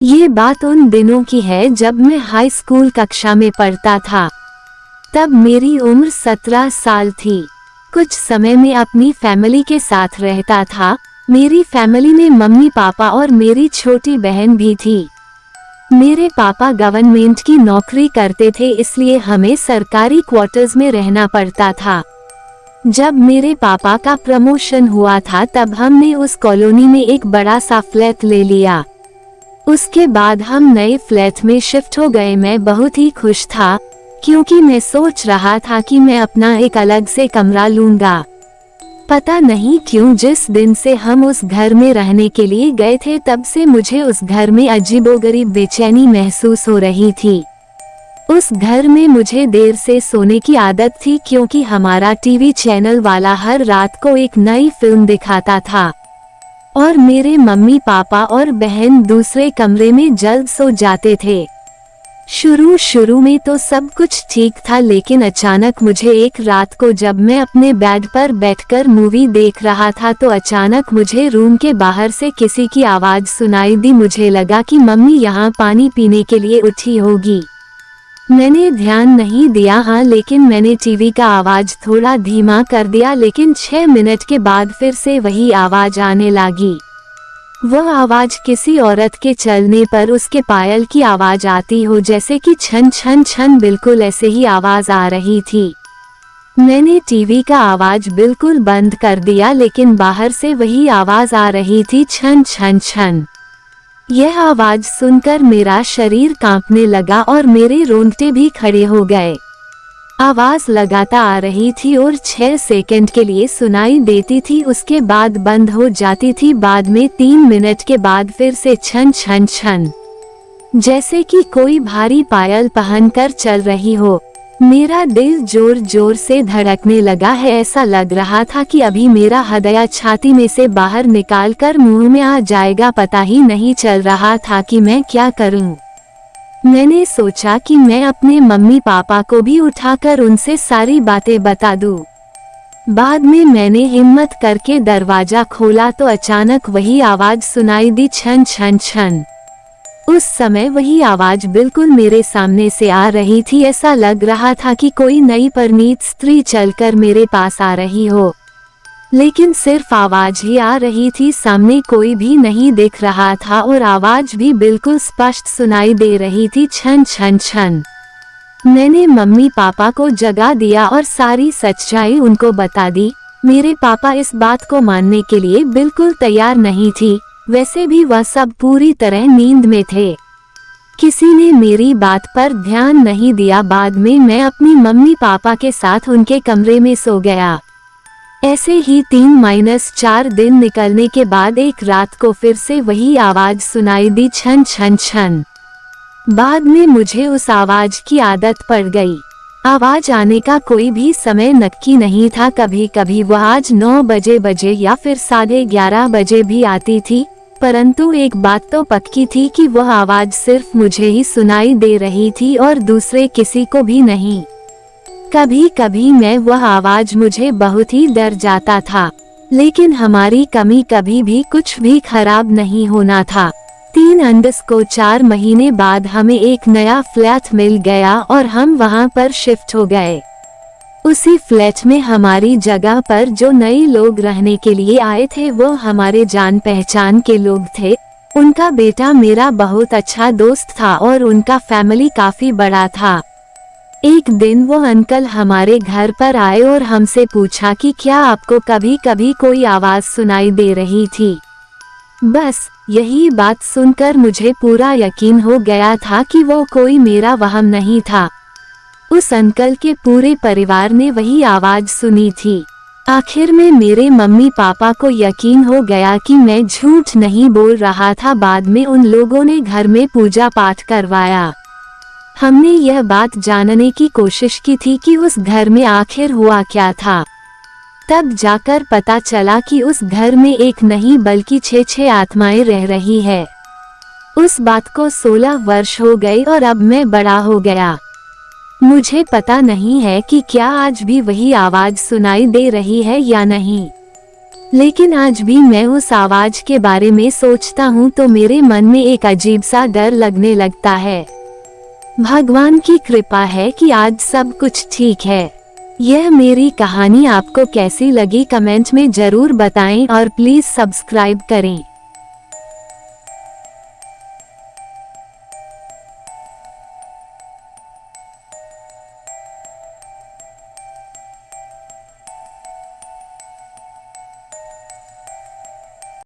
ये बात उन दिनों की है जब मैं हाई स्कूल कक्षा में पढ़ता था। तब मेरी उम्र 17 साल थी। कुछ समय में अपनी फैमिली के साथ रहता था। मेरी फैमिली में मम्मी पापा और मेरी छोटी बहन भी थी। मेरे पापा गवर्नमेंट की नौकरी करते थे, इसलिए हमें सरकारी क्वार्टर्स में रहना पड़ता था। जब मेरे पापा का प्रमोशन हुआ था तब हमने उस कॉलोनी में एक बड़ा सा फ्लैट ले लिया। उसके बाद हम नए फ्लैट में शिफ्ट हो गए। मैं बहुत ही खुश था क्योंकि मैं सोच रहा था कि मैं अपना एक अलग से कमरा लूंगा। पता नहीं क्यों जिस दिन से हम उस घर में रहने के लिए गए थे तब से मुझे उस घर में अजीबोगरीब बेचैनी महसूस हो रही थी। उस घर में मुझे देर से सोने की आदत थी क्योंकि हमारा टीवी चैनल वाला हर रात को एक नई फिल्म दिखाता था और मेरे मम्मी पापा और बहन दूसरे कमरे में जल्द सो जाते थे। शुरू में तो सब कुछ ठीक था, लेकिन अचानक मुझे एक रात को जब मैं अपने बेड पर बैठकर मूवी देख रहा था तो अचानक मुझे रूम के बाहर से किसी की आवाज सुनाई दी। मुझे लगा कि मम्मी यहाँ पानी पीने के लिए उठी होगी। मैंने ध्यान नहीं दिया, लेकिन मैंने टीवी का आवाज थोड़ा धीमा कर दिया। लेकिन 6 मिनट के बाद फिर से वही आवाज आने लगी। वह आवाज किसी औरत के चलने पर उसके पायल की आवाज आती हो, जैसे कि छन छन छन, बिल्कुल ऐसे ही आवाज आ रही थी। मैंने टीवी का आवाज बिल्कुल बंद कर दिया, लेकिन बाहर से वही आवाज आ रही थी, छन छन छन। यह आवाज सुनकर मेरा शरीर कांपने लगा और मेरे रोंगटे भी खड़े हो गए। आवाज लगातार आ रही थी और 6 सेकंड के लिए सुनाई देती थी, उसके बाद बंद हो जाती थी। बाद में 3 मिनट के बाद फिर से छन छन छन, जैसे कि कोई भारी पायल पहनकर चल रही हो। मेरा दिल जोर जोर से धड़कने लगा है। ऐसा लग रहा था कि अभी मेरा हृदय छाती में से बाहर निकालकर मुंह में आ जाएगा। पता ही नहीं चल रहा था कि मैं क्या करूं। मैंने सोचा कि मैं अपने मम्मी पापा को भी उठाकर उनसे सारी बातें बता दूं। बाद में मैंने हिम्मत करके दरवाजा खोला तो अचानक वही आवाज सुनाई दी, छन छन छन। उस समय वही आवाज बिल्कुल मेरे सामने से आ रही थी। ऐसा लग रहा था कि कोई नई परिणीत स्त्री चलकर मेरे पास आ रही हो, लेकिन सिर्फ आवाज ही आ रही थी। सामने कोई भी नहीं दिख रहा था और आवाज भी बिल्कुल स्पष्ट सुनाई दे रही थी, छन छन छन। मैंने मम्मी पापा को जगा दिया और सारी सच्चाई उनको बता दी। मेरे पापा इस बात को मानने के लिए बिल्कुल तैयार नहीं थी। वैसे भी वह सब पूरी तरह नींद में थे। किसी ने मेरी बात पर ध्यान नहीं दिया। बाद में मैं अपनी मम्मी पापा के साथ उनके कमरे में सो गया। ऐसे ही 3-4 दिन निकलने के बाद एक रात को फिर से वही आवाज सुनाई दी, छन छन छन। बाद में मुझे उस आवाज की आदत पड़ गई। आवाज आने का कोई भी समय नक्की नहीं था। कभी कभी वह आज 9 बजे या फिर 11:30 बजे भी आती थी, परंतु एक बात तो पक्की थी कि वह आवाज सिर्फ मुझे ही सुनाई दे रही थी और दूसरे किसी को भी नहीं। कभी कभी मैं वह आवाज मुझे बहुत ही डर जाता था, लेकिन हमारी कमी कभी भी कुछ भी खराब नहीं होना था। 3-4 महीने बाद हमें एक नया फ्लैट मिल गया और हम वहां पर शिफ्ट हो गए। उसी फ्लैट में हमारी जगह पर जो नए लोग रहने के लिए आए थे वो हमारे जान पहचान के लोग थे। उनका बेटा मेरा बहुत अच्छा दोस्त था और उनका फैमिली काफी बड़ा था। एक दिन वो अंकल हमारे घर पर आए और हमसे पूछा कि क्या आपको कभी कभी कोई आवाज सुनाई दे रही थी। बस यही बात सुनकर मुझे पूरा यकीन हो गया था कि वो कोई मेरा वहम नहीं था। उस अंकल के पूरे परिवार ने वही आवाज सुनी थी। आखिर में मेरे मम्मी पापा को यकीन हो गया कि मैं झूठ नहीं बोल रहा था। बाद में उन लोगों ने घर में पूजा पाठ करवाया। हमने यह बात जानने की कोशिश की थी कि उस घर में आखिर हुआ क्या था। तब जाकर पता चला कि उस घर में एक नहीं बल्कि 6 आत्माएं रह रही है। उस बात को 16 वर्ष हो गए और अब मैं बड़ा हो गया। मुझे पता नहीं है कि क्या आज भी वही आवाज सुनाई दे रही है या नहीं। लेकिन आज भी मैं उस आवाज के बारे में सोचता हूँ तो मेरे मन में एक अजीब सा डर लगने लगता है। भगवान की कृपा है कि आज सब कुछ ठीक है। यह मेरी कहानी आपको कैसी लगी कमेंट में जरूर बताएं और प्लीज सब्सक्राइब करें।